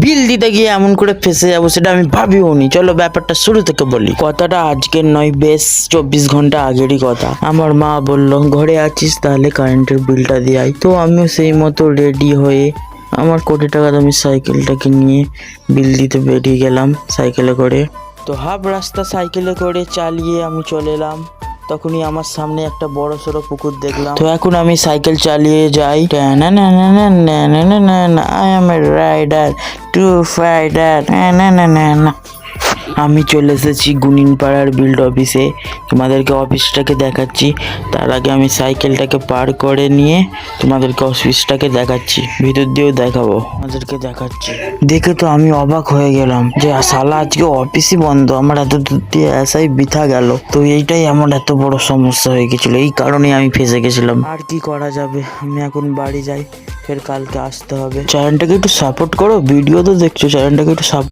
বিল দিতে গিয়ে এমন করে ফেসে যাবো সেটা আমি ভাবিও নি। চলো ব্যাপারটা শুরু থেকে বলি। কথাটা আজকের নয়, বেশ 24 ঘন্টা আগেরই কথা। আমার মা বলল ঘরে আছিস তাহলে কারেন্টের বিলটা দিয়ে আয়। তো আমিও সেই মতো রেডি হয়ে আমার কোটি টাকা দামি সাইকেলটাকে নিয়ে বিল দিতে বেরিয়ে গেলাম সাইকেলে করে। তো হাফ রাস্তা সাইকেলে করে চালিয়ে আমি চলে এলাম। তখনই আমার সামনে একটা বড় সড়ো পুকুর দেখলাম। তো এখন আমি সাইকেল চালিয়ে যাই। I am a rider to fighter. আমি চলে এসেছি গুনিনপাড়ার বিল্ড অফিসে। তোমাদেরকে অফিসটাকে দেখাচ্ছি। তার আগে আমি সাইকেলটাকে পার করে নিয়ে তোমাদেরকে অফিসটাকে দেখাচ্ছি, ভিতর দিয়েও দেখাবো। তোমাদেরকে দেখাচ্ছি। দেখে তো আমি অবাক হয়ে গেলাম যে শালা আজকে অফিসই বন্ধ। আমার এত দূর দিয়ে আসাই বৃথা গেল। তো এইটাই আমার এত বড় সমস্যা হয়ে গেছিল, এই কারণে আমি ফেসে গেছিলাম। আর কি করা যাবে, আমি এখন বাড়ি যাই, ফের কালকে আসতে হবে। চ্যানেলটাকে একটু সাপোর্ট করো, ভিডিও তো দেখছো, চ্যানেলটাকে একটু